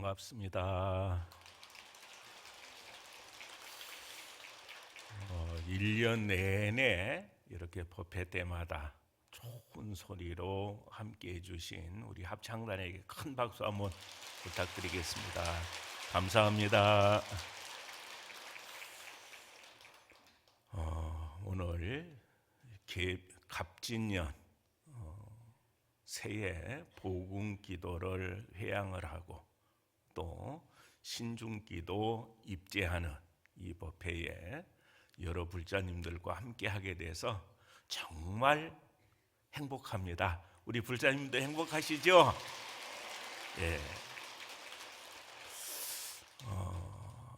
반갑습니다. 1년 내내 이렇게 법회 때마다 좋은 소리로 함께 해주신 우리 합창단에게 큰 박수 한번 부탁드리겠습니다. 감사합니다. 오늘 갑진년 새해 복음 기도를 회양을 하고 또 신중기도 입제하는 이 법회에 여러 불자님들과 함께 하게 돼서 정말 행복합니다. 우리 불자님도 행복하시죠? 예.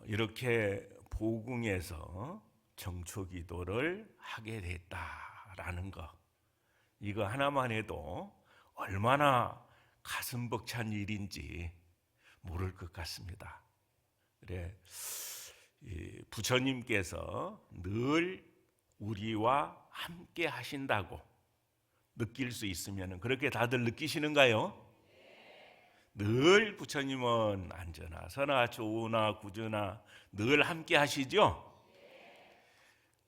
이렇게 보궁에서 정초기도를 하게 됐다라는 거, 이거 하나만 해도 얼마나 가슴 벅찬 일인지 모를 것 같습니다. 그래, 부처님께서 늘 우리와 함께 하신다고 느낄 수 있으면 그렇게 다들 느끼시는가요? 늘 부처님은 안전하 서나 좋으나 구주나 늘 함께 하시죠?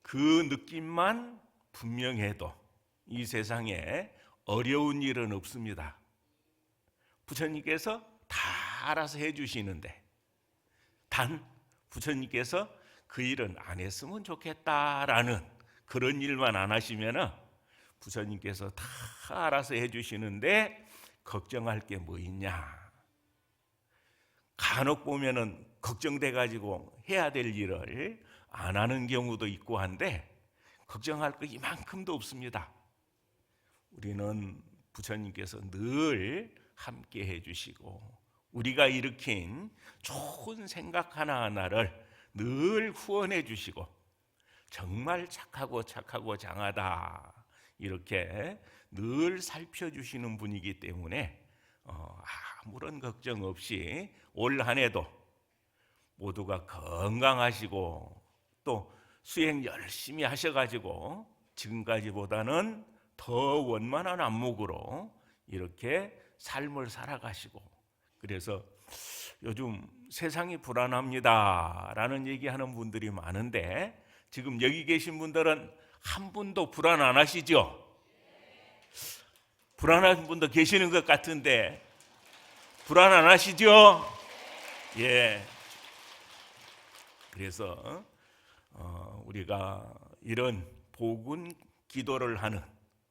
그 느낌만 분명해도 이 세상에 어려운 일은 없습니다. 부처님께서 다 알아서 해주시는데 단 부처님께서 그 일은 안 했으면 좋겠다라는 그런 일만 안 하시면 부처님께서 다 알아서 해주시는데 걱정할 게 뭐 있냐. 간혹 보면은 걱정돼 가지고 해야 될 일을 안 하는 경우도 있고 한데 걱정할 거 이만큼도 없습니다. 우리는 부처님께서 늘 함께 해주시고 우리가 일으킨 좋은 생각 하나하나를 늘 후원해 주시고 정말 착하고 장하다 이렇게 늘 살펴주시는 분이기 때문에 아무런 걱정 없이 올 한 해도 모두가 건강하시고 또 수행 열심히 하셔가지고 지금까지보다는 더 원만한 안목으로 이렇게 삶을 살아가시고, 그래서 요즘 세상이 불안합니다 라는 얘기하는 분들이 많은데 지금 여기 계신 분들은 한 분도 불안 안 하시죠? 불안한 분도 계시는 것 같은데 불안 안 하시죠? 예. 그래서 우리가 이런 복은 기도를 하는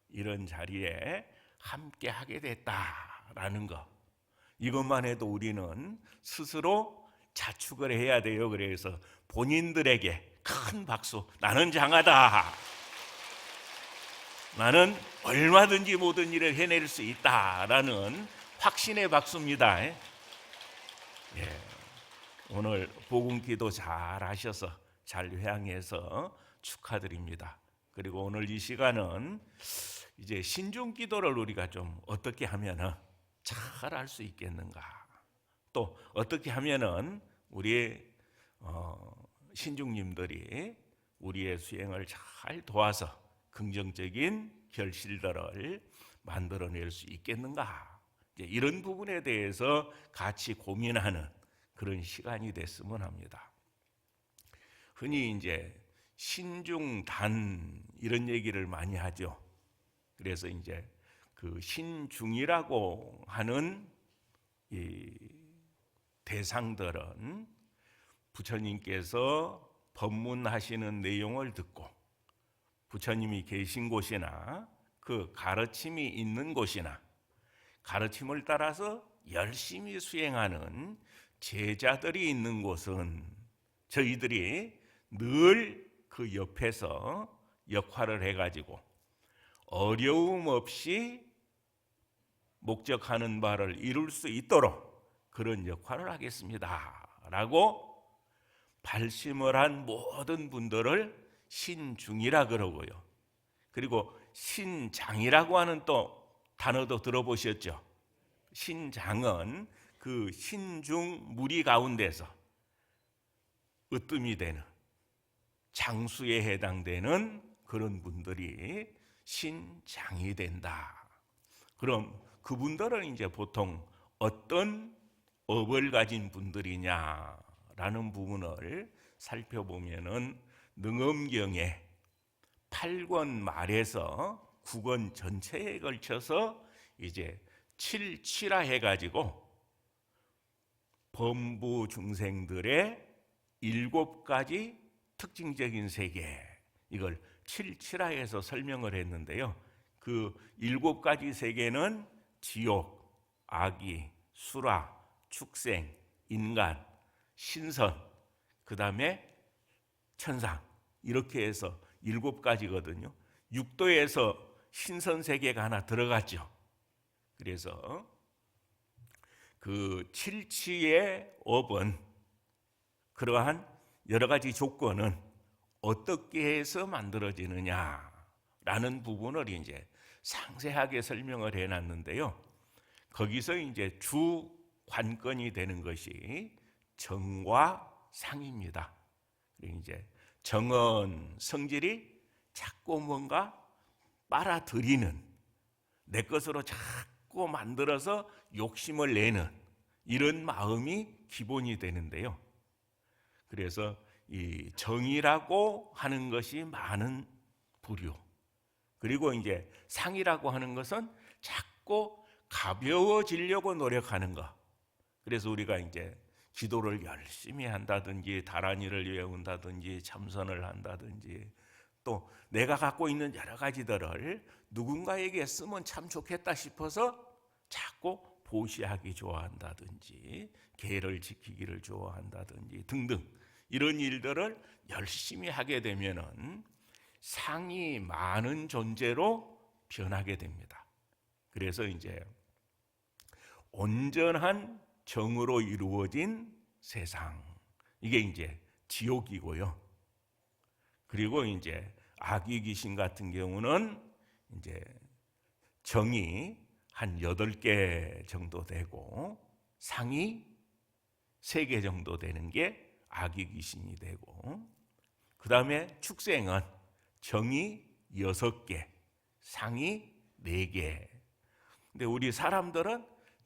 이런 자리에 함께 하게 됐다라는 거, 이것만 해도 우리는 스스로 자축을 해야 돼요. 그래서 본인들에게 큰 박수. 나는 장하다. 나는 얼마든지 모든 일을 해낼 수 있다라는 확신의 박수입니다. 예. 오늘 복음 기도 잘 하셔서 잘 회양해서 축하드립니다. 그리고 오늘 이 시간은 이제 신중 기도를 우리가 좀 어떻게 하면은 잘 할 수 있겠는가, 또 어떻게 하면은 우리 신중님들이 우리의 수행을 잘 도와서 긍정적인 결실들을 만들어낼 수 있겠는가, 이런 부분에 대해서 같이 고민하는 그런 시간이 됐으면 합니다. 흔히 이제 신중단 이런 얘기를 많이 하죠. 그래서 이제 그 신중이라고 하는 이 대상들은 부처님께서 법문하시는 내용을 듣고 부처님이 계신 곳이나 그 가르침이 있는 곳이나 가르침을 따라서 열심히 수행하는 제자들이 있는 곳은 저희들이 늘 그 옆에서 역할을 해가지고 어려움 없이 목적하는 바를 이룰 수 있도록 그런 역할을 하겠습니다 라고 발심을 한 모든 분들을 신중이라 그러고요. 그리고 신장이라고 하는 또 단어도 들어보셨죠? 신장은 그 신중 무리 가운데서 으뜸이 되는 장수에 해당되는 그런 분들이 신장이 된다. 그럼 그분들은 이제 보통 어떤 업을 가진 분들이냐라는 부분을 살펴보면은 능엄경에 8권 말에서 9권 전체에 걸쳐서 이제 칠칠화 해가지고 범부 중생들의 7가지 특징적인 세계, 이걸 칠칠화해서 설명을 했는데요. 그 7가지 세계는 지옥, 악이, 수라, 축생, 인간, 신선, 그 다음에 천상, 이렇게 해서 7가지거든요. 육도에서 신선 세계가 하나 들어갔죠. 그래서 그 칠치의 업은, 그러한 여러 가지 조건은 어떻게 해서 만들어지느냐라는 부분을 이제 상세하게 설명을 해놨는데요. 거기서 이제 주 관건이 되는 것이 정과 상입니다. 이제 정은 성질이 자꾸 뭔가 빨아들이는, 내 것으로 자꾸 만들어서 욕심을 내는 이런 마음이 기본이 되는데요. 그래서 이 정이라고 하는 것이 많은 부류, 그리고 이제 상이라고 하는 것은 자꾸 가벼워지려고 노력하는 것. 그래서 우리가 이제 기도를 열심히 한다든지 다란이를 외운다든지 참선을 한다든지 또 내가 갖고 있는 여러 가지들을 누군가에게 쓰면 참 좋겠다 싶어서 자꾸 보시하기 좋아한다든지 계를 지키기를 좋아한다든지 등등 이런 일들을 열심히 하게 되면은 상이 많은 존재로 변하게 됩니다. 그래서 이제 온전한 정으로 이루어진 세상, 이게 이제 지옥이고요. 그리고 이제 악의 귀신 같은 경우는 이제 정이 한 8개 정도 되고 상이 3개 정도 되는 게 악의 귀신이 되고, 그 다음에 축생은 정이 6개, 상이 4개. 근데 우리 사람들은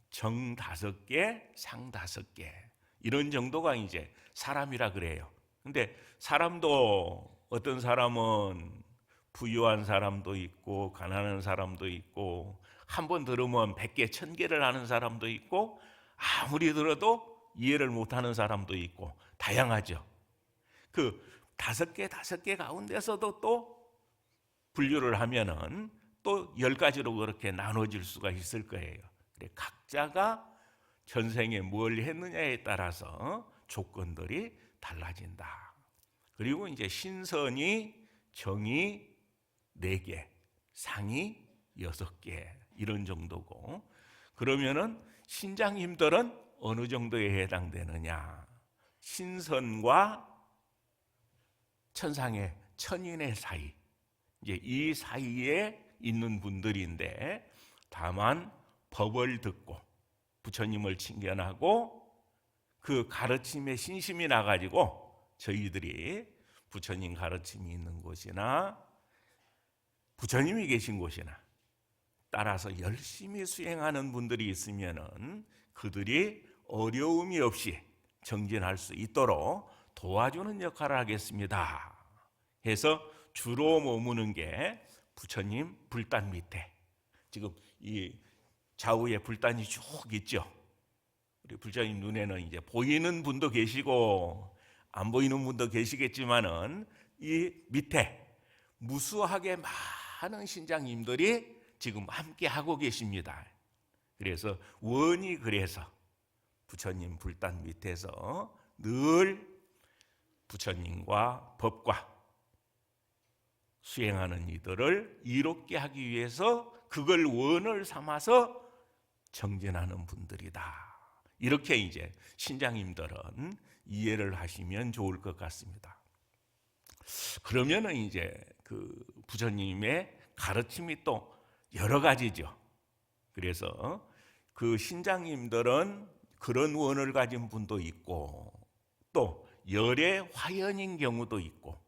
정 5개, 상 5개 이런 정도가 이제 사람이라 그래요. 근데 사람도 어떤 사람은 부유한 사람도 있고 가난한 사람도 있고 한 번 들으면 100개, 1000개를 하는 사람도 있고 아무리 들어도 이해를 못하는 사람도 있고 다양하죠. 그 5개 가운데서도 또 분류를 하면은 또 10가지로 그렇게 나눠질 수가 있을 거예요. 각자가 전생에 뭘 했느냐에 따라서 조건들이 달라진다. 그리고 이제 신선이 정이 4개, 상이 6개 이런 정도고, 그러면은 신장님들은 어느 정도에 해당되느냐? 신선과 천상의 천인의 사이, 이제 이 사이에 있는 분들인데, 다만 법을 듣고 부처님을 친견하고 그 가르침에 신심이 나가지고 저희들이 부처님 가르침이 있는 곳이나 부처님이 계신 곳이나 따라서 열심히 수행하는 분들이 있으면은 그들이 어려움이 없이 정진할 수 있도록 도와주는 역할을 하겠습니다 해서 주로 머무는 게 부처님 불단 밑에, 지금 이 좌우에 불단이 쭉 있죠. 우리 부처님 눈에는 이제 보이는 분도 계시고 안 보이는 분도 계시겠지만은 이 밑에 무수하게 많은 신장님들이 지금 함께 하고 계십니다. 그래서 원이 그래서 부처님 불단 밑에서 늘 부처님과 법과 수행하는 이들을 이롭게 하기 위해서 그걸 원을 삼아서 정진하는 분들이다. 이렇게 이제 신장님들은 이해를 하시면 좋을 것 같습니다. 그러면은 이제 그 부처님의 가르침이 또 여러 가지죠. 그래서 그 신장님들은 그런 원을 가진 분도 있고 또 열의 화연인 경우도 있고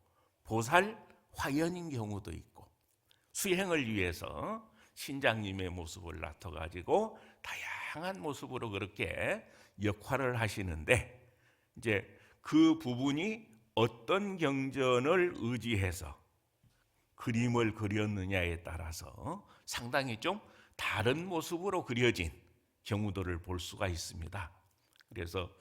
보살 화연인 경우도 있고 수행을 위해서 신장님의 모습을 나타가지고 다양한 모습으로 그렇게 역할을 하시는데, 이제 그 부분이 어떤 경전을 의지해서 그림을 그렸느냐에 따라서 상당히 좀 다른 모습으로 그려진 경우들을 볼 수가 있습니다. 그래서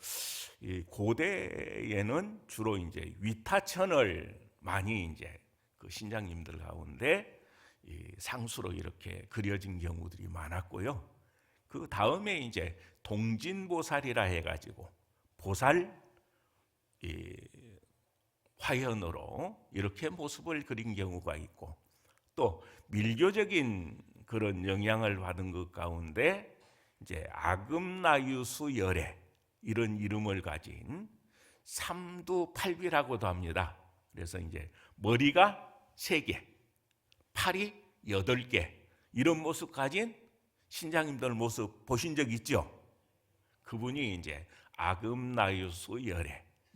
이 고대에는 주로 이제 위타천을 많이 이제 그 신장님들 가운데 이 상수로 이렇게 그려진 경우들이 많았고요. 그 다음에 이제 동진보살이라 해가지고 보살 이 화현으로 이렇게 모습을 그린 경우가 있고, 또 밀교적인 그런 영향을 받은 것 가운데 이제 아금나유수 열애 이런 이름을 가진 삼두팔비라고도 합니다. 그래서 이제 머리가 3개, 팔이 8개 이런 모습 가진 신장님들 모습 보신 적 있죠? 그분이 이제 아금나유수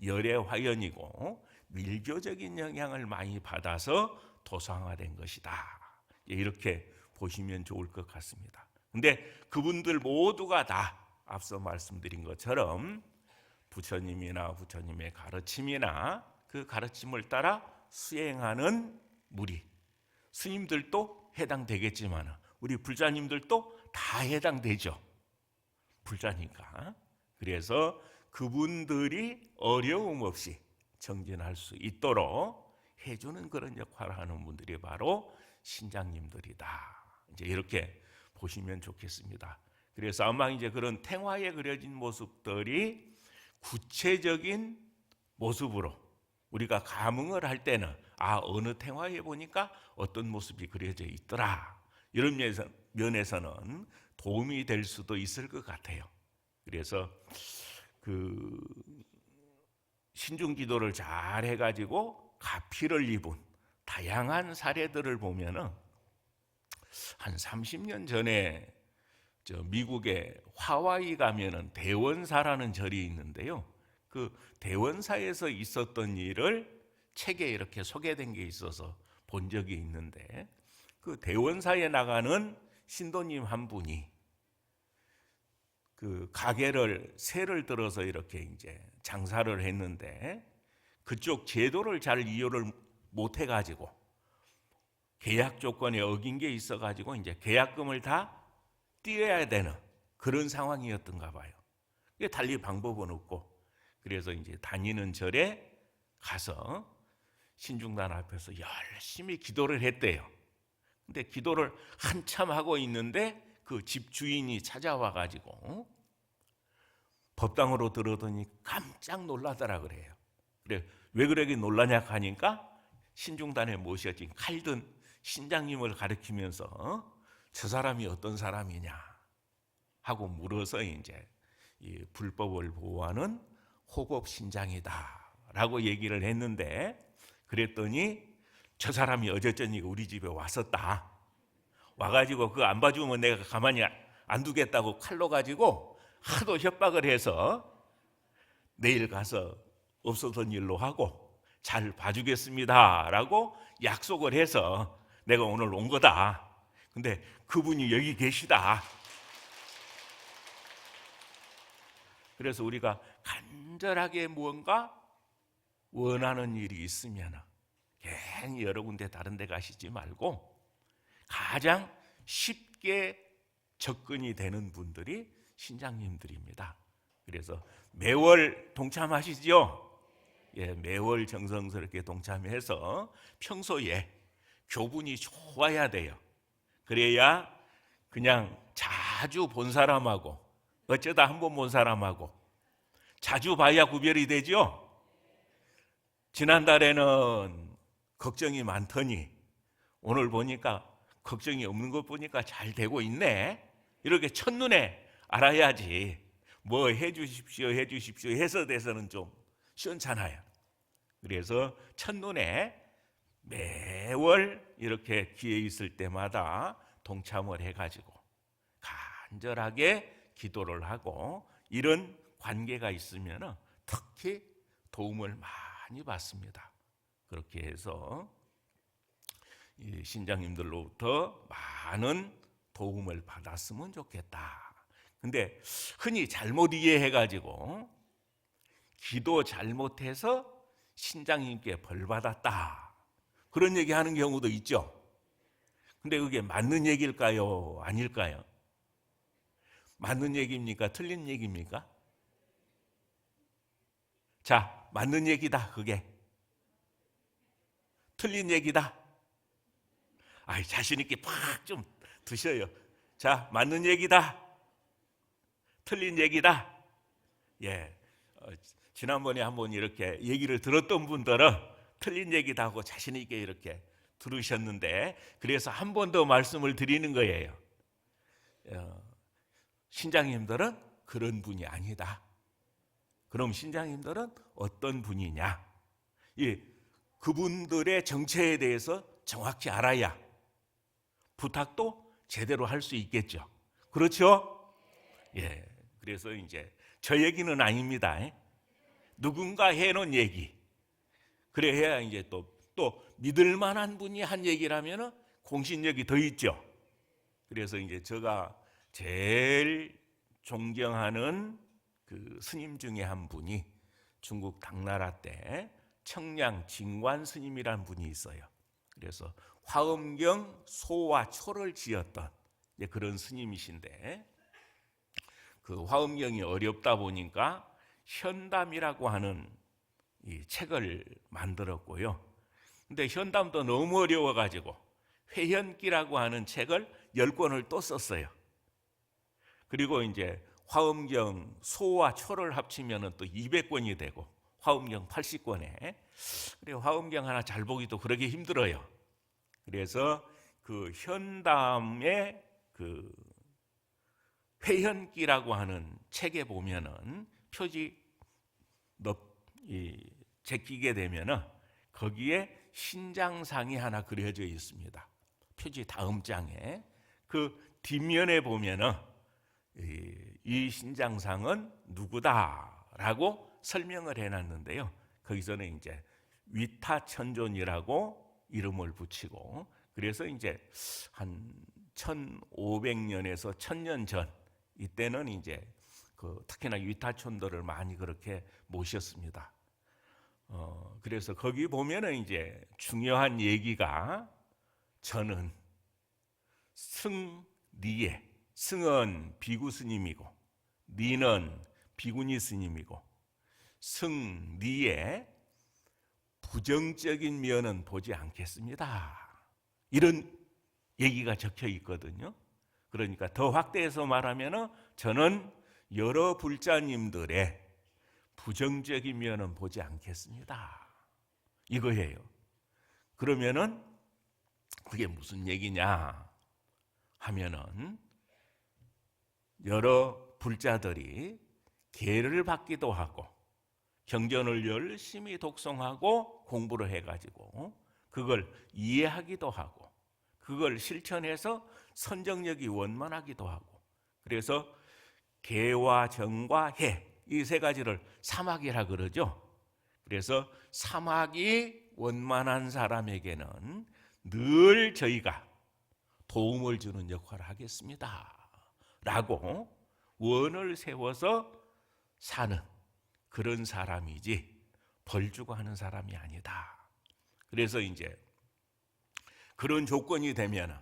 열애 화연이고 밀교적인 영향을 많이 받아서 도상화된 것이다. 이렇게 보시면 좋을 것 같습니다. 근데 그분들 모두가 다 앞서 말씀드린 것처럼 부처님이나 부처님의 가르침이나 그 가르침을 따라 수행하는 무리, 스님들도 해당되겠지만 우리 불자님들도 다 해당되죠. 불자니까. 그래서 그분들이 어려움 없이 정진할 수 있도록 해주는 그런 역할을 하는 분들이 바로 신장님들이다. 이제 이렇게 보시면 좋겠습니다. 그래서 아마 이제 그런 탱화에 그려진 모습들이 구체적인 모습으로 우리가 감흥을 할 때는 어느 탱화에 보니까 어떤 모습이 그려져 있더라. 이런 면에서는 도움이 될 수도 있을 것 같아요. 그래서 그 신중기도를 잘 해가지고 가피를 입은 다양한 사례들을 보면은 한 30년 전에 미국의 하와이 가면은 대원사라는 절이 있는데요. 그 대원사에서 있었던 일을 책에 이렇게 소개된 게 있어서 본 적이 있는데, 그 대원사에 나가는 신도님 한 분이 그 가게를 새를 들어서 이렇게 이제 장사를 했는데 그쪽 제도를 잘 이해를 못 해가지고 계약 조건에 어긴 게 있어가지고 이제 계약금을 다 띄어야 되는 그런 상황이었던가 봐요. 달리 방법은 없고, 그래서 이제 다니는 절에 가서 신중단 앞에서 열심히 기도를 했대요. 근데 기도를 한참 하고 있는데 그 집 주인이 찾아와 가지고 법당으로 들어오더니 깜짝 놀라더라 그래요. 그래, 왜 그러게 놀라냐 하니까 신중단에 모셔진 칼든 신장님을 가리키면서 저 사람이 어떤 사람이냐 하고 물어서 이제 이 불법을 보호하는 호법신장이다라고 얘기를 했는데, 그랬더니 저 사람이 어저쩌니 우리 집에 왔었다. 와가지고 그거 안 봐주면 내가 가만히 안 두겠다고 칼로 가지고 하도 협박을 해서 내일 가서 없었던 일로 하고 잘 봐주겠습니다라고 약속을 해서 내가 오늘 온 거다. 근데 그분이 여기 계시다. 그래서 우리가 간절하게 무언가 원하는 일이 있으면 괜히 여러 군데 다른 데 가시지 말고 가장 쉽게 접근이 되는 분들이 신장님들입니다. 그래서 매월 동참하시죠? 예, 매월 정성스럽게 동참해서 평소에 교분이 좋아야 돼요. 그래야 그냥 자주 본 사람하고 어쩌다 한 번 본 사람하고 자주 봐야 구별이 되죠. 지난달에는 걱정이 많더니 오늘 보니까 걱정이 없는 것 보니까 잘 되고 있네. 이렇게 첫눈에 알아야지. 뭐 해주십시오 해서 돼서는 좀 시원찮아요. 그래서 첫눈에 매월 이렇게 기회 있을 때마다 동참을 해가지고 간절하게 기도를 하고 이런 관계가 있으면 특히 도움을 많이 받습니다. 그렇게 해서 이 신장님들로부터 많은 도움을 받았으면 좋겠다. 근데 흔히 잘못 이해해가지고 기도 잘못해서 신장님께 벌 받았다, 그런 얘기하는 경우도 있죠. 근데 그게 맞는 얘기일까요? 아닐까요? 맞는 얘기입니까? 틀린 얘기입니까? 자, 맞는 얘기다. 그게 틀린 얘기다. 아이, 자신 있게 팍 좀 드셔요. 자, 맞는 얘기다. 틀린 얘기다. 예, 지난번에 한번 이렇게 얘기를 들었던 분들은 틀린 얘기다 하고 자신 있게 이렇게 들으셨는데, 그래서 한 번 더 말씀을 드리는 거예요. 신장님들은 그런 분이 아니다. 그럼 신장님들은 어떤 분이냐? 그분들의 정체에 대해서 정확히 알아야 부탁도 제대로 할 수 있겠죠. 그렇죠? 예. 그래서 이제 저 얘기는 아닙니다. 누군가 해놓은 얘기. 그래야 이제 또 믿을 만한 분이 한 얘기라면 공신력이 더 있죠. 그래서 이제 제가 제일 존경하는 그 스님 중에 한 분이 중국 당나라 때 청량 진관 스님이라는 분이 있어요. 그래서 화엄경 소와 초를 지었던 그런 스님이신데, 그 화엄경이 어렵다 보니까 현담이라고 하는 이 책을 만들었고요. 근데 현담도 너무 어려워가지고 회현기라고 하는 책을 10권을 또 썼어요. 그리고 이제 화엄경 소와 초를 합치면 또 200권이 되고 화엄경 80권에, 그리고 화엄경 하나 잘 보기도 그러기 힘들어요. 그래서 그 현담의 그 회현기라고 하는 책에 보면은 표지 제끼게 되면은 거기에 신장상이 하나 그려져 있습니다. 표지 다음 장에 그 뒷면에 보면은 이 신장상은 누구다라고 설명을 해놨는데요. 거기서는 이제 위타천존이라고 이름을 붙이고, 그래서 이제 한 1500년에서 1000년 전 이때는 이제 특히나 위타촌들을 많이 그렇게 모셨습니다. 그래서 거기 보면은 이제 중요한 얘기가, 저는 승니에, 승은 비구 스님이고 니는 비구니 스님이고, 승니에 부정적인 면은 보지 않겠습니다, 이런 얘기가 적혀 있거든요. 그러니까 더 확대해서 말하면 저는 여러 불자님들의 부정적인 면은 보지 않겠습니다, 이거예요. 그러면은 그게 무슨 얘기냐 하면은, 여러 불자들이 계를 받기도 하고 경전을 열심히 독송하고 공부를 해가지고 그걸 이해하기도 하고 그걸 실천해서 선정력이 원만하기도 하고, 그래서 계와 정과 해, 이 세 가지를 사막이라 그러죠. 그래서 사막이 원만한 사람에게는 늘 저희가 도움을 주는 역할을 하겠습니다 라고 원을 세워서 사는 그런 사람이지 벌 주고 하는 사람이 아니다. 그래서 이제 그런 조건이 되면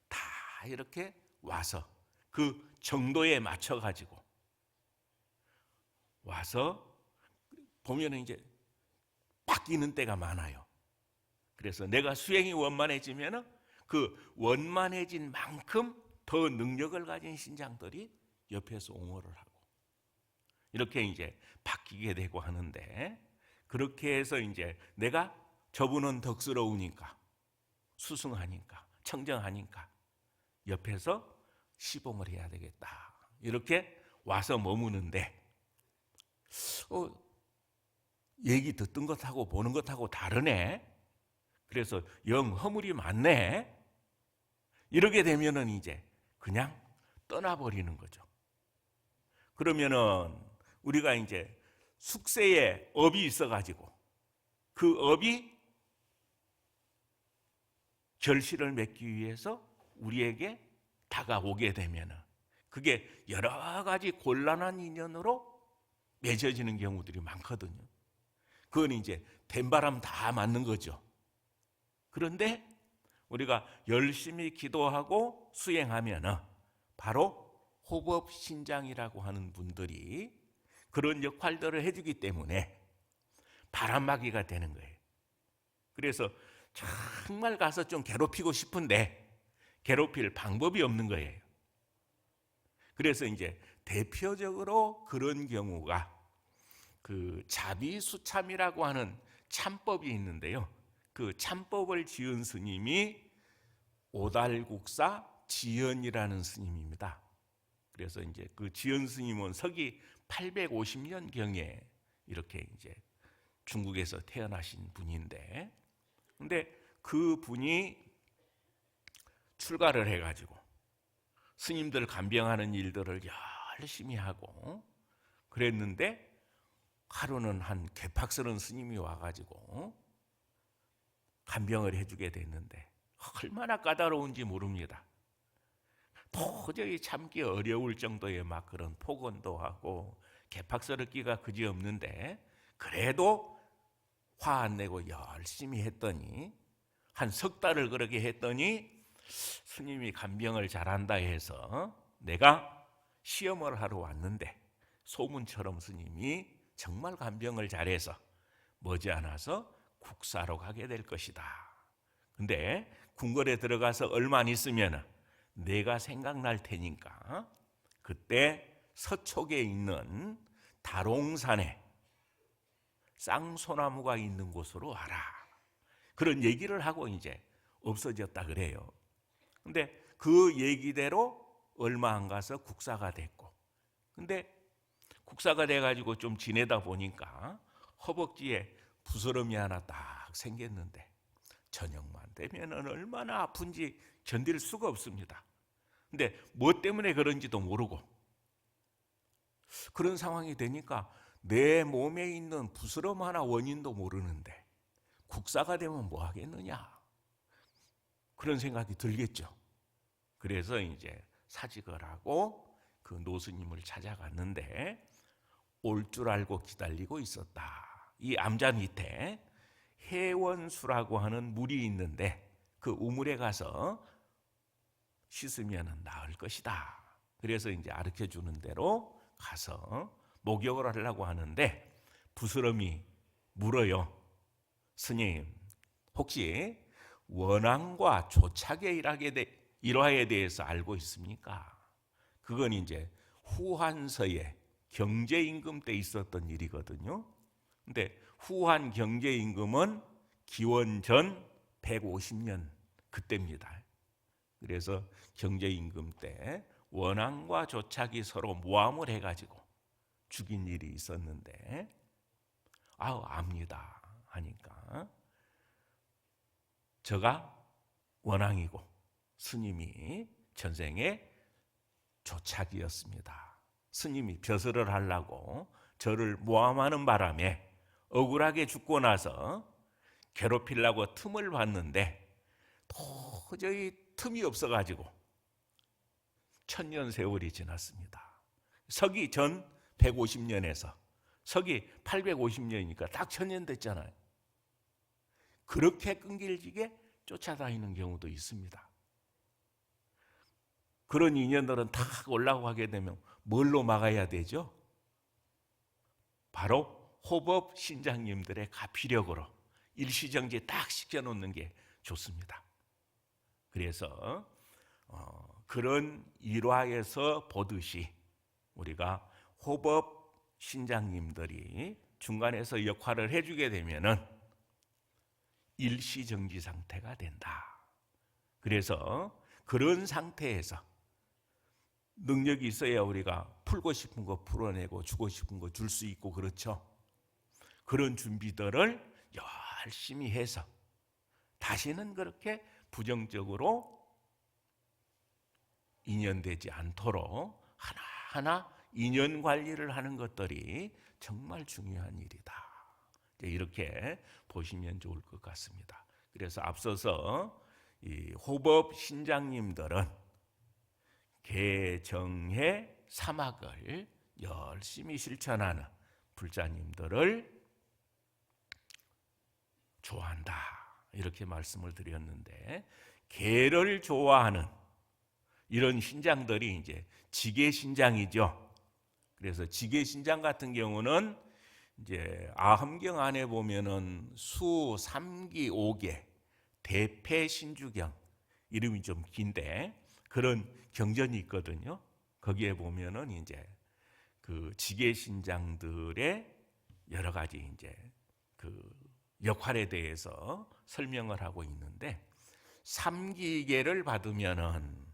다 이렇게 와서 그 정도에 맞춰 가지고 와서 보면은 이제 바뀌는 때가 많아요. 그래서 내가 수행이 원만해지면은 그 원만해진 만큼 더 능력을 가진 신장들이 옆에서 옹호를 하고 이렇게 이제 바뀌게 되고 하는데, 그렇게 해서 이제 내가 저분은 덕스러우니까, 수승하니까, 청정하니까 옆에서 시봉을 해야 되겠다, 이렇게 와서 머무는데, 얘기 듣던 것하고 보는 것하고 다르네, 그래서 영 허물이 많네, 이렇게 되면은 이제 그냥 떠나버리는 거죠. 그러면은 우리가 이제 숙세에 업이 있어가지고 그 업이 결실을 맺기 위해서 우리에게 다가오게 되면은 그게 여러 가지 곤란한 인연으로 맺어지는 경우들이 많거든요. 그건 이제 된바람 다 맞는 거죠. 그런데 우리가 열심히 기도하고 수행하면 바로 호법신장이라고 하는 분들이 그런 역할들을 해주기 때문에 바람막이가 되는 거예요. 그래서 정말 가서 좀 괴롭히고 싶은데 괴롭힐 방법이 없는 거예요. 그래서 이제 대표적으로 그런 경우가 그 자비수참이라고 하는 참법이 있는데요. 그 참법을 지은 스님이 오달국사 지연이라는 스님입니다. 그래서 이제 그 지연 스님은 서기 850년 경에 이렇게 이제 중국에서 태어나신 분인데, 근데 그 분이 출가를 해가지고 스님들 간병하는 일들을 열심히 하고 그랬는데, 하루는 한 괴팍스러운 스님이 와가지고 간병을 해주게 됐는데 얼마나 까다로운지 모릅니다. 도저히 참기 어려울 정도의 막 그런 폭언도 하고 개팍스럽기가 그지없는데, 그래도 화 안 내고 열심히 했더니 한 석 달을 그렇게 했더니 스님이 간병을 잘한다 해서 내가 시험을 하러 왔는데 소문처럼 스님이 정말 간병을 잘해서 머지않아서 국사로 가게 될 것이다. 근데 궁궐에 들어가서 얼마 안 있으면 내가 생각날 테니까 그때 서촉에 있는 다롱산에 쌍소나무가 있는 곳으로 와라. 그런 얘기를 하고 이제 없어졌다 그래요. 근데 그 얘기대로 얼마 안 가서 국사가 됐고, 근데 국사가 돼가지고 좀 지내다 보니까 허벅지에 부스럼이 하나 딱 생겼는데 저녁만 되면 얼마나 아픈지 견딜 수가 없습니다. 근데 뭐 때문에 그런지도 모르고 그런 상황이 되니까 내 몸에 있는 부스럼 하나 원인도 모르는데 국사가 되면 뭐 하겠느냐, 그런 생각이 들겠죠. 그래서 이제 사직을 하고 그 노스님을 찾아갔는데 올 줄 알고 기다리고 있었다. 이 암자 밑에 해원수라고 하는 물이 있는데 그 우물에 가서 씻으면 나을 것이다. 그래서 이제 가르쳐 주는 대로 가서 목욕을 하려고 하는데 부스럼이 물어요. 스님, 혹시 원앙과 조착의 일화에 대해서 알고 있습니까? 그건 이제 후한서에 경제임금 때 있었던 일이거든요. 근데 후한 경제임금은 기원 전 150년 그때입니다. 그래서 경제임금 때 원앙과 조착이 서로 모함을 해가지고 죽인 일이 있었는데, 압니다 하니까 저가 원앙이고 스님이 전생에 조착이었습니다. 스님이 벼슬을 하려고 저를 모함하는 바람에 억울하게 죽고 나서 괴롭히려고 틈을 봤는데 도저히 틈이 없어가지고 천년 세월이 지났습니다. 서기 전 150년에서 서기 850년이니까 딱 천년 됐잖아요. 그렇게 끈질기게 쫓아다니는 경우도 있습니다. 그런 인연들은 다 올라가게 되면 뭘로 막아야 되죠? 바로 호법 신장님들의 가피력으로 일시정지 딱 시켜놓는 게 좋습니다. 그래서 그런 일화에서 보듯이 우리가 호법 신장님들이 중간에서 역할을 해주게 되면은 일시정지 상태가 된다. 그래서 그런 상태에서 능력이 있어야 우리가 풀고 싶은 거 풀어내고 주고 싶은 거 줄 수 있고, 그렇죠? 그런 준비들을 열심히 해서 다시는 그렇게 부정적으로 인연되지 않도록 하나하나 인연 관리를 하는 것들이 정말 중요한 일이다. 이렇게 보시면 좋을 것 같습니다. 그래서 앞서서 이 호법 신장님들은 개정의 사막을 열심히 실천하는 불자님들을 좋아한다, 이렇게 말씀을 드렸는데, 개를 좋아하는 이런 신장들이 이제 지계신장이죠. 그래서 지계신장 같은 경우는 이제 아함경 안에 보면은 수, 삼기, 오계, 대패신주경, 이름이 좀 긴데 그런 경전이 있거든요. 거기에 보면은 이제 그 지계신장들의 여러 가지 이제 그 역할에 대해서 설명을 하고 있는데, 삼기계를 받으면은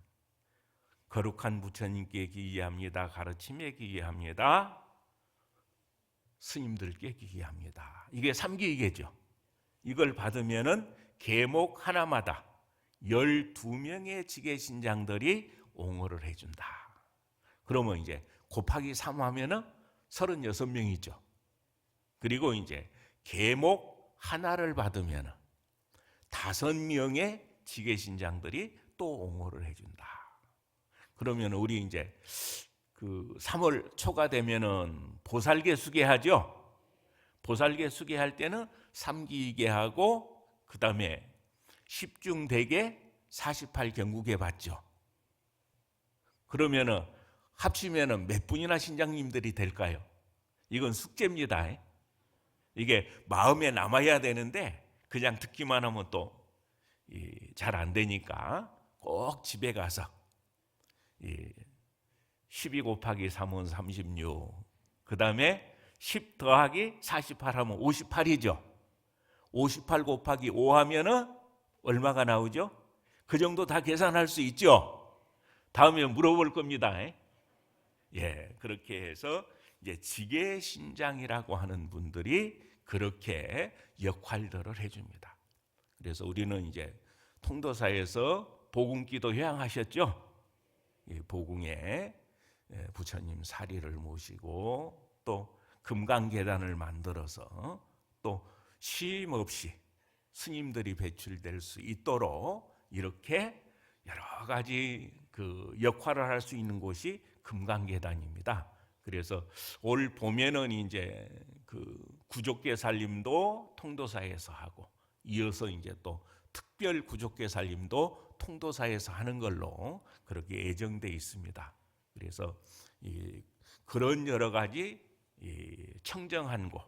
거룩한 부처님께 기이합니다, 가르침에 기이합니다, 스님들께 기이합니다. 이게 삼기계죠. 이걸 받으면은 계목 하나마다 12명의 지계신장들이 옹호를 해준다. 그러면 이제 곱하기 3 하면은 36명이죠. 그리고 이제 계목 하나를 받으면은 5명의 지계신장들이 또 옹호를 해준다. 그러면 우리 이제 그 3월 초가 되면은 보살계 수계하죠. 보살계 수계할 때는 삼기계하고 그 다음에 십중대계 48경구계 받죠. 그러면은 합치면은 몇 분이나 신장님들이 될까요? 이건 숙제입니다. 이게 마음에 남아야 되는데 그냥 듣기만 하면 또 잘 안 되니까 꼭 집에 가서 12 곱하기 3은 36, 그 다음에 10 더하기 48 하면 58이죠. 58 곱하기 5 하면은 얼마가 나오죠? 그 정도 다 계산할 수 있죠. 다음에 물어볼 겁니다. 예, 그렇게 해서 이제 지계신장이라고 하는 분들이 그렇게 역할들을 해줍니다. 그래서 우리는 이제 통도사에서 복음기도 회항하셨죠. 복음에 부처님 사리를 모시고 또 금강계단을 만들어서 또 쉼 없이 스님들이 배출될 수 있도록 이렇게 여러 가지 그 역할을 할 수 있는 곳이 금강계단입니다. 그래서 올 봄에는 이제 그 구족계 살림도 통도사에서 하고, 이어서 이제 또 특별 구족계 살림도 통도사에서 하는 걸로 그렇게 예정돼 있습니다. 그래서 그런 여러 가지 청정한 곳,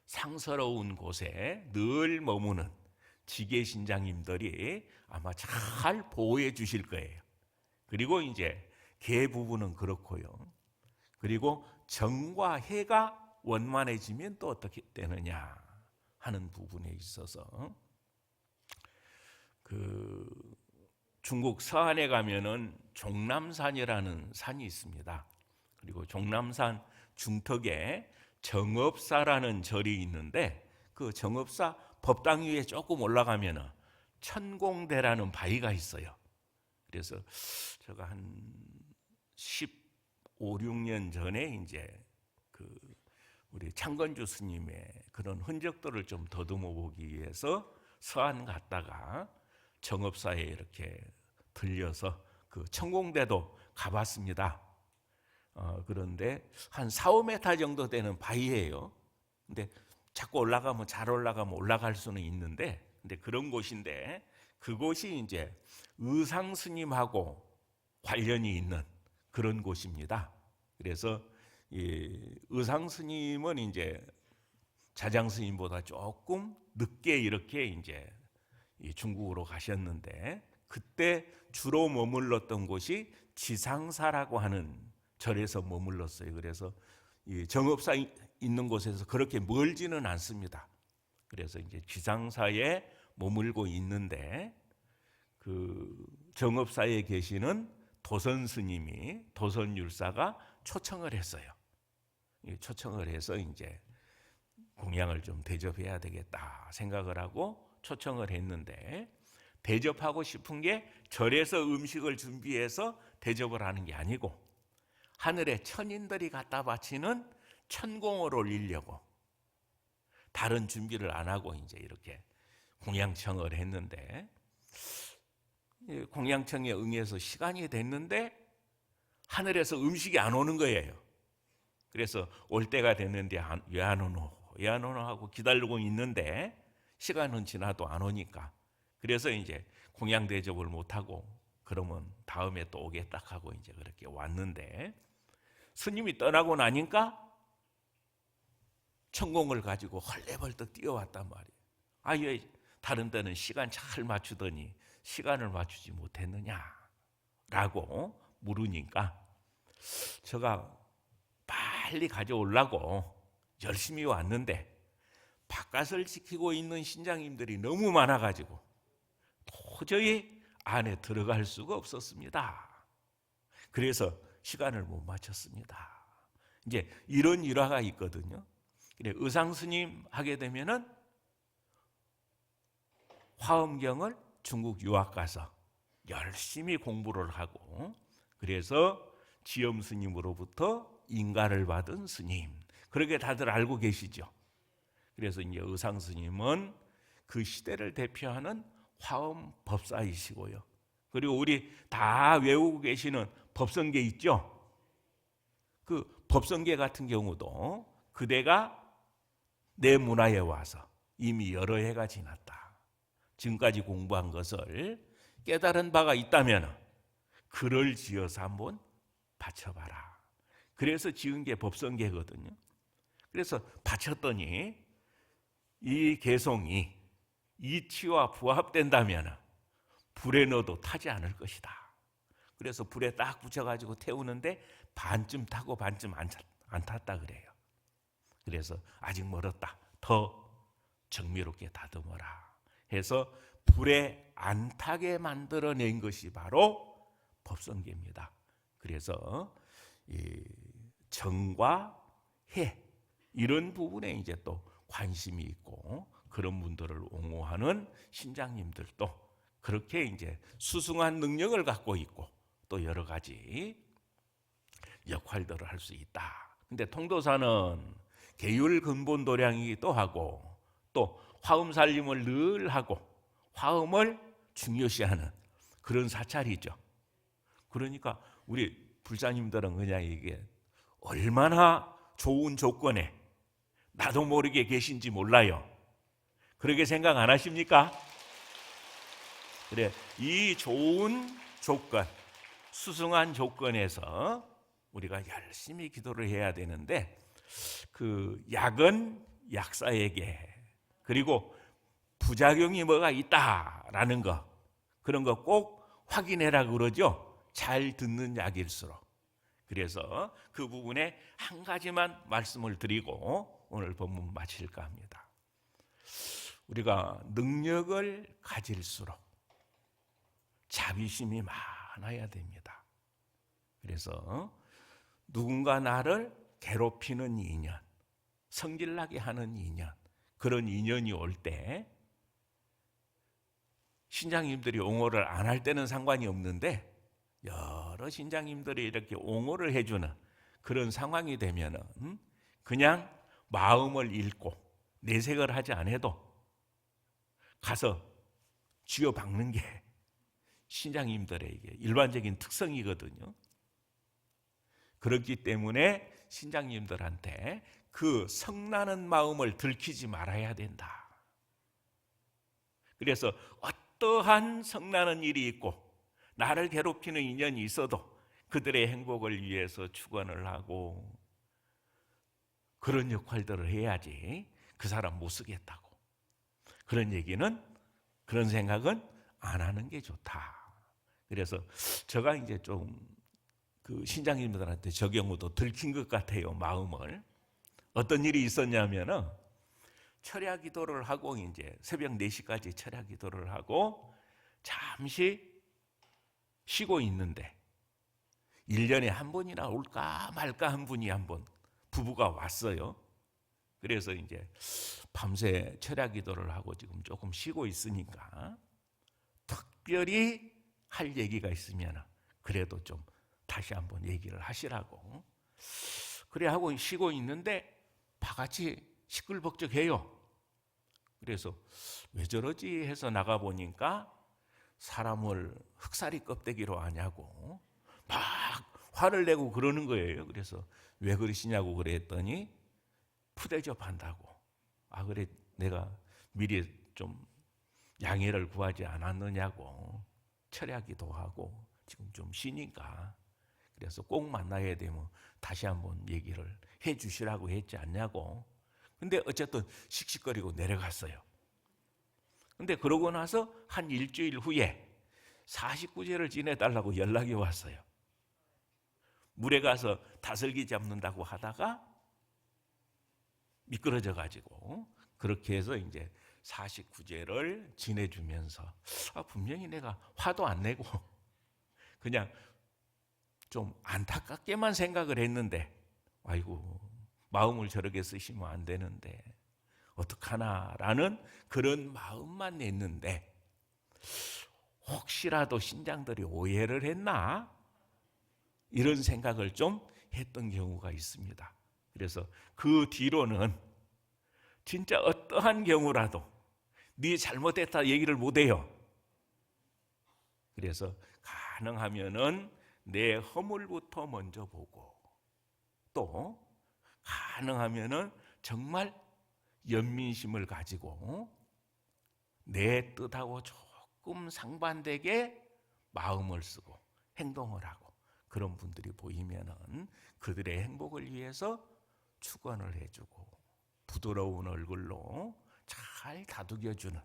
상서로운 곳에 늘 머무는 지계신장님들이 아마 잘 보호해 주실 거예요. 그리고 이제 개 부분은 그렇고요. 그리고 정과 해가 원만해지면 또 어떻게 되느냐 하는 부분에 있어서 그 중국 서안에 가면은 종남산이라는 산이 있습니다. 그리고 종남산 중턱에 정업사라는 절이 있는데, 그 정업사 법당 위에 조금 올라가면은 천공대라는 바위가 있어요. 그래서 제가 한 15, 16년 전에 이제 그 우리 창건주 스님의 그런 흔적들을 좀 더듬어 보기 위해서 서안 갔다가 정업사에 이렇게 들려서 그 천공대도 가봤습니다. 그런데 한 4, 5m 정도 되는 바위예요. 근데 자꾸 올라가면 잘 올라가면 올라갈 수는 있는데, 근데 그런 곳인데 그곳이 이제 의상 스님하고 관련이 있는 그런 곳입니다. 그래서 이 의상 스님은 이제 자장 스님보다 조금 늦게 이렇게 이제 중국으로 가셨는데, 그때 주로 머물렀던 곳이 지상사라고 하는 절에서 머물렀어요. 그래서 이 정업사 있는 곳에서 그렇게 멀지는 않습니다. 그래서 이제 지상사에 머물고 있는데, 그 정업사에 계시는 도선 스님이, 도선 율사가 초청을 했어요. 초청을 해서 이제 공양을 좀 대접해야 되겠다 생각을 하고 초청을 했는데, 대접하고 싶은 게 절에서 음식을 준비해서 대접을 하는 게 아니고 하늘에 천인들이 갖다 바치는 천공을 올리려고 다른 준비를 안 하고 이제 이렇게 공양청을 했는데, 공양청에 응해서 시간이 됐는데 하늘에서 음식이 안 오는 거예요. 그래서 올 때가 됐는데 왜 안 오노? 왜 안 오노? 하고 기다리고 있는데 시간은 지나도 안 오니까, 그래서 이제 공양 대접을 못 하고 그러면 다음에 또 오겠다 하고 이제 그렇게 왔는데, 스님이 떠나고 나니까 천공을 가지고 헐레벌떡 뛰어왔단 말이에요. 아, 왜 다른 때는 시간 잘 맞추더니 시간을 맞추지 못했느냐라고 물으니까, 제가 빨리 가져오려고 열심히 왔는데 바깥을 지키고 있는 신장님들이 너무 많아가지고 도저히 안에 들어갈 수가 없었습니다. 그래서 시간을 못 맞췄습니다. 이제 이런 일화가 있거든요. 그래, 의상 스님 하게 되면은 화엄경을 중국 유학 가서 열심히 공부를 하고, 그래서 지엄 스님으로부터 인가를 받은 스님, 그렇게 다들 알고 계시죠. 그래서 이제 의상 스님은 그 시대를 대표하는 화엄 법사이시고요. 그리고 우리 다 외우고 계시는 법성계 있죠. 그 법성계 같은 경우도 그대가 내 문화에 와서 이미 여러 해가 지났다, 지금까지 공부한 것을 깨달은 바가 있다면 글을 지어서 한번 바쳐봐라. 그래서 지은 게 법성계거든요. 그래서 바쳤더니 이 개송이 이치와 부합된다면 불에 넣어도 타지 않을 것이다. 그래서 불에 딱 붙여가지고 태우는데 반쯤 타고 반쯤 안 탔다 그래요. 그래서 아직 멀었다, 더 정밀롭게 다듬어라 해서 불에 안 타게 만들어낸 것이 바로 법성계입니다. 그래서 이 정과 해, 이런 부분에 이제 또 관심이 있고 그런 분들을 옹호하는 신장님들도 그렇게 이제 수승한 능력을 갖고 있고 또 여러 가지 역할들을 할 수 있다. 근데 통도사는 계율 근본 도량이기도 하고 또 화음 살림을 늘 하고 화음을 중요시하는 그런 사찰이죠. 그러니까 우리 불사님들은 그냥 이게 얼마나 좋은 조건에 나도 모르게 계신지 몰라요. 그렇게 생각 안 하십니까? 그래, 이 좋은 조건, 수승한 조건에서 우리가 열심히 기도를 해야 되는데, 그 약은 약사에게, 그리고 부작용이 뭐가 있다라는 거, 그런 거 꼭 확인해라 그러죠. 잘 듣는 약일수록. 그래서 그 부분에 한 가지만 말씀을 드리고 오늘 본문 마칠까 합니다. 우리가 능력을 가질수록 자비심이 많아야 됩니다. 그래서 누군가 나를 괴롭히는 인연, 성질나게 하는 인연, 그런 인연이 올 때 신장님들이 옹호를 안 할 때는 상관이 없는데, 여러 신장님들이 이렇게 옹호를 해주는 그런 상황이 되면은 그냥 마음을 읽고 내색을 하지 않아도 가서 쥐어박는 게 신장님들의 일반적인 특성이거든요. 그렇기 때문에 신장님들한테 그 성나는 마음을 들키지 말아야 된다. 그래서 어떠한 성나는 일이 있고 나를 괴롭히는 인연이 있어도 그들의 행복을 위해서 축원을 하고 그런 역할들을 해야지 그 사람 못 쓰겠다고, 그런 얘기는, 그런 생각은 안 하는 게 좋다. 그래서 제가 이제 좀 그 신장님들한테 저 경우도 들킨 것 같아요. 마음을. 어떤 일이 있었냐면은 철야 기도를 하고 이제 새벽 4시까지 철야 기도를 하고 잠시 쉬고 있는데 1년에 한 번이나 올까 말까 한 분이 한 번 부부가 왔어요. 그래서 이제 밤새 철야 기도를 하고 지금 조금 쉬고 있으니까 특별히 할 얘기가 있으면 그래도 좀 다시 한번 얘기를 하시라고. 그래 하고 쉬고 있는데 바같이 시끌벅적해요. 그래서 왜 저러지 해서 나가 보니까 사람을 흑사리 껍데기로 아냐고 막 화를 내고 그러는 거예요. 그래서 왜 그러시냐고 그랬더니 푸대접 한다고. 아, 그래 내가 미리 좀 양해를 구하지 않았느냐고. 철야기도 하고 지금 좀 쉬니까 그래서 꼭 만나야 되면 다시 한번 얘기를 해 주시라고 했지 않냐고. 근데 어쨌든 씩씩거리고 내려갔어요. 근데 그러고 나서 한 일주일 후에 49제를 지내달라고 연락이 왔어요. 물에 가서 다슬기 잡는다고 하다가 미끄러져 가지고 그렇게 해서 이제 49제를 지내주면서 분명히 내가 화도 안 내고 그냥 좀 안타깝게만 생각을 했는데, 아이고 마음을 저렇게 쓰시면 안 되는데 어떡하나라는 그런 마음만 냈는데, 혹시라도 신장들이 오해를 했나 이런 생각을 좀 했던 경우가 있습니다. 그래서 그 뒤로는 진짜 어떠한 경우라도 네 잘못했다 얘기를 못해요. 그래서 가능하면은 내 허물부터 먼저 보고, 또 가능하면은 정말 연민심을 가지고 내 뜻하고 조금 상반되게 마음을 쓰고 행동을 하고, 그런 분들이 보이면은 그들의 행복을 위해서 축원을 해주고 부드러운 얼굴로 잘 다독여주는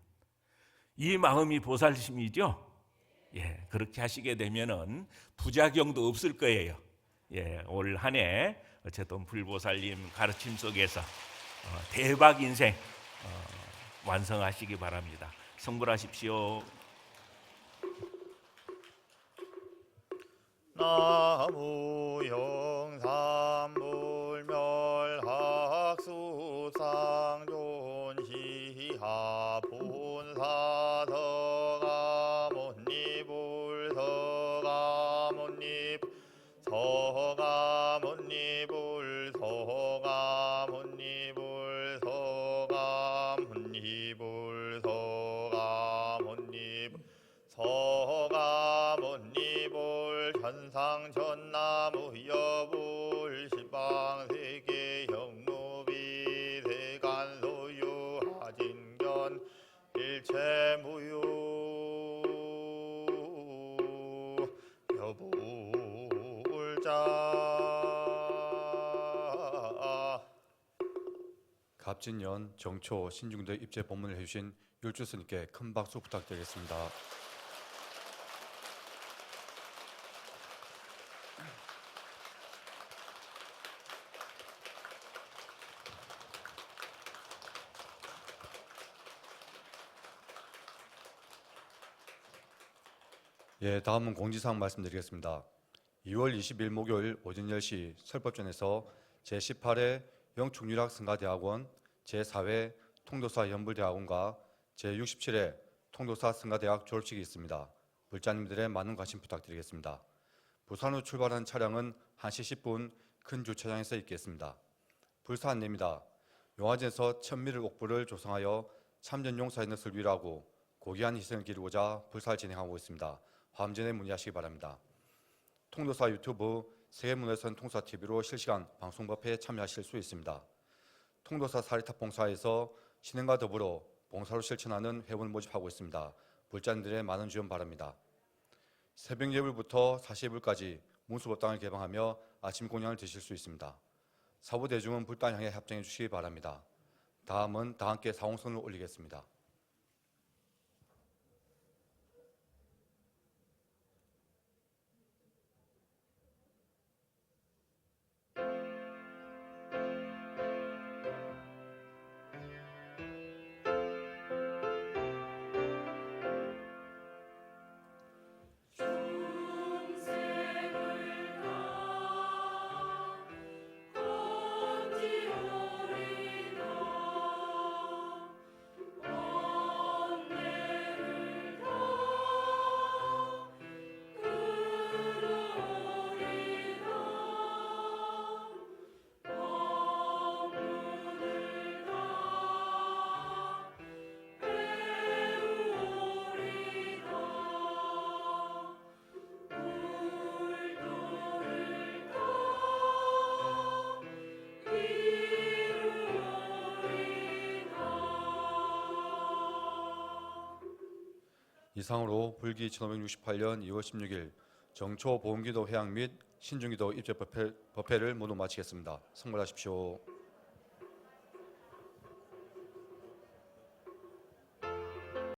이 마음이 보살심이죠. 예, 그렇게 하시게 되면은 부작용도 없을 거예요. 예, 올 한 해 어쨌든 불보살님 가르침 속에서 대박 인생 완성하시기 바랍니다. 성불하십시오. 나무 영산불멸학수상존시하 본사서가모니불 서가모니 서가모니불 서가모니불 서가모니불 서가모니 서가모니불 현상전나무 여불 시방세계 형무비 세간소유 하진견 일체무유 여불자. 갑진년 정초 신중대 입제 법문을 해주신 율주스님께 큰 박수 부탁드리겠습니다. 예, 다음은 공지사항 말씀드리겠습니다. 2월 20일 목요일 오전 10시 설법전에서 제18회 영축유락 승가대학원, 제4회 통도사 연불대학원과 제67회 통도사 승가대학 졸업식이 있습니다. 불자님들의 많은 관심 부탁드리겠습니다. 부산으로 출발한 차량은 1시 10분 큰 주차장에서 있겠습니다. 불사 안내입니다. 용화전에서 천밀을 옥불을 조성하여 참전 용사의 넋을 위로하고 고귀한 희생을 기리고자 불사를 진행하고 있습니다. 화엄전에 문의하시기 바랍니다. 통도사 유튜브 세계문화유산 통사TV로 실시간 방송법회에 참여하실 수 있습니다. 통도사 사리탑 봉사에서 신행과 더불어 봉사로 실천하는 회원을 모집하고 있습니다. 불자님들의 많은 지원 바랍니다. 새벽 예불부터 사시예불까지 문수법당을 개방하며 아침 공양을 드실 수 있습니다. 사부대중은 불당 향해 합장해 주시기 바랍니다. 다음은 다 함께 사홍선을 올리겠습니다. 건지오리다 이상으로 불기 1568년 2월 16일 정초 보험기도 회항 및 신중기도 입제 법회를 모두 마치겠습니다. 성불하십시오.